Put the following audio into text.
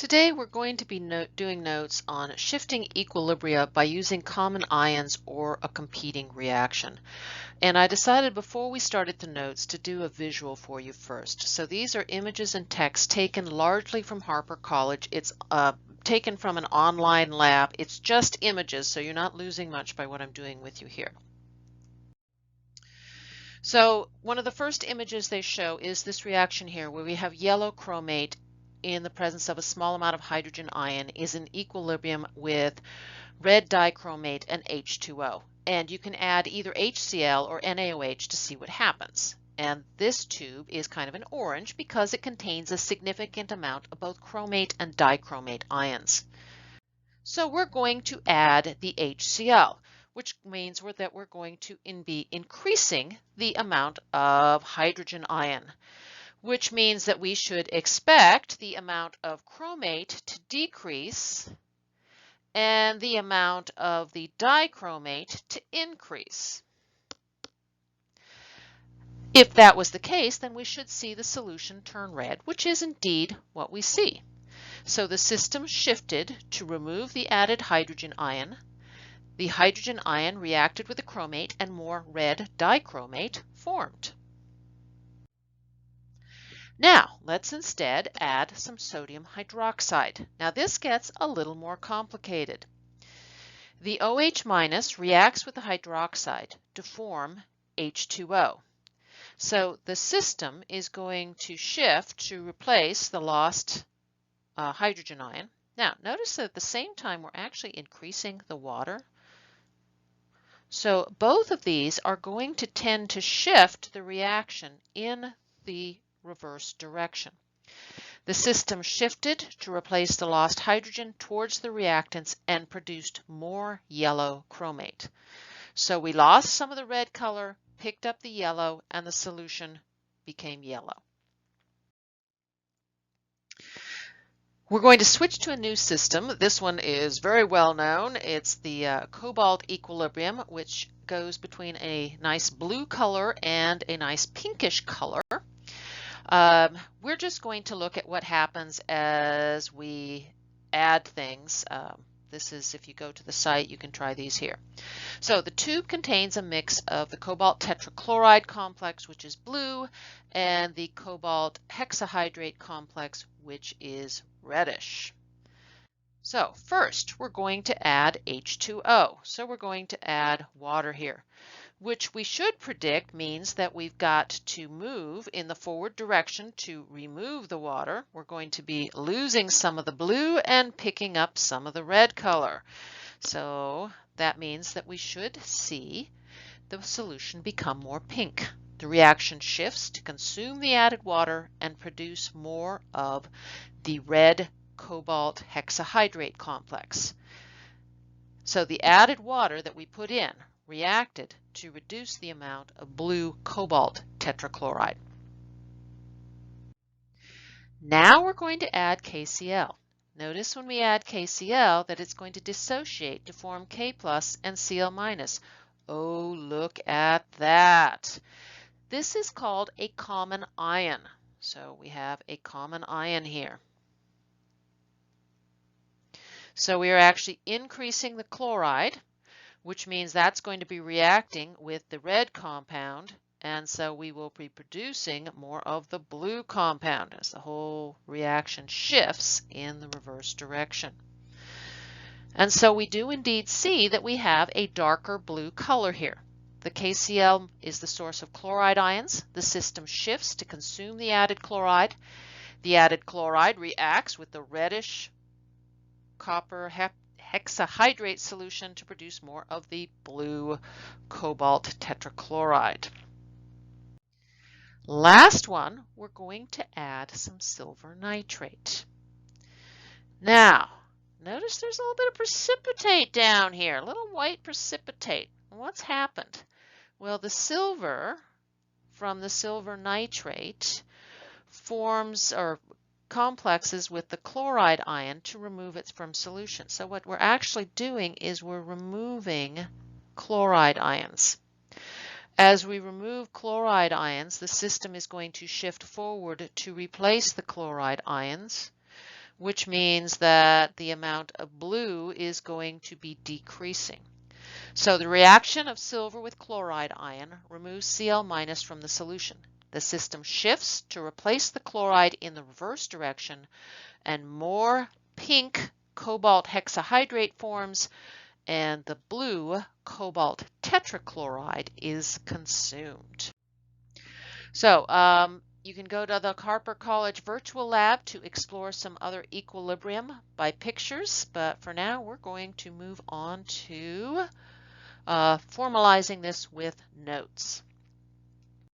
Today we're going to be doing notes on shifting equilibria by using common ions or a competing reaction. And I decided before we started the notes to do a visual for you first. So these are images and text taken largely from Harper College. It's taken from an online lab. It's just images, so you're not losing much by what I'm doing with you here. So one of the first images they show is this reaction here where we have yellow chromate in the presence of a small amount of hydrogen ion is in equilibrium with red dichromate and H2O. And you can add either HCl or NaOH to see what happens. And this tube is kind of an orange because it contains a significant amount of both chromate and dichromate ions. So we're going to add the HCl, which means that we're going to be increasing the amount of hydrogen ion, which means that we should expect the amount of chromate to decrease and the amount of the dichromate to increase. If that was the case, then we should see the solution turn red, which is indeed what we see. So the system shifted to remove the added hydrogen ion. The hydrogen ion reacted with the chromate and more red dichromate formed. Now, let's instead add some sodium hydroxide. Now, this gets a little more complicated. The OH- reacts with the hydroxide to form H2O. So the system is going to shift to replace the lost hydrogen ion. Now, notice that at the same time, we're actually increasing the water. So both of these are going to tend to shift the reaction in the reverse direction. The system shifted to replace the lost hydrogen towards the reactants and produced more yellow chromate. So we lost some of the red color, picked up the yellow, and the solution became yellow. We're going to switch to a new system. This one is very well known. It's the cobalt equilibrium, which goes between a nice blue color and a nice pinkish color. We're just going to look at what happens as we add things. This is, if you go to the site, you can try these here. So the tube contains a mix of the cobalt tetrachloride complex, which is blue, and the cobalt hexahydrate complex, which is reddish. So first, we're going to add H2O. So we're going to add water here, which we should predict means that we've got to move in the forward direction to remove the water. We're going to be losing some of the blue and picking up some of the red color. So that means that we should see the solution become more pink. The reaction shifts to consume the added water and produce more of the red cobalt hexahydrate complex. So the added water that we put in reacted to reduce the amount of blue cobalt tetrachloride. Now we're going to add KCl. Notice when we add KCl that it's going to dissociate to form K plus and Cl minus. Oh, look at that. This is called a common ion. So we have a common ion here. So we are actually increasing the chloride, which means that's going to be reacting with the red compound, and so we will be producing more of the blue compound as the whole reaction shifts in the reverse direction. And so we do indeed see that we have a darker blue color here. The KCl is the source of chloride ions. The system shifts to consume the added chloride. The added chloride reacts with the reddish copper hexahydrate solution to produce more of the blue cobalt tetrachloride. Last one, we're going to add some silver nitrate. Now, notice there's a little bit of precipitate down here, a little white precipitate. What's happened? Well, the silver from the silver nitrate forms or complexes with the chloride ion to remove it from solution. So what we're actually doing is we're removing chloride ions. As we remove chloride ions, the system is going to shift forward to replace the chloride ions which means that the amount of blue is going to be decreasing. So the reaction of silver with chloride ion removes Cl- from the solution. The system shifts to replace the chloride in the reverse direction, and more pink cobalt hexahydrate forms, and the blue cobalt tetrachloride is consumed. So you can go to the Harper College Virtual Lab to explore some other equilibrium by pictures, but for now we're going to move on to formalizing this with notes.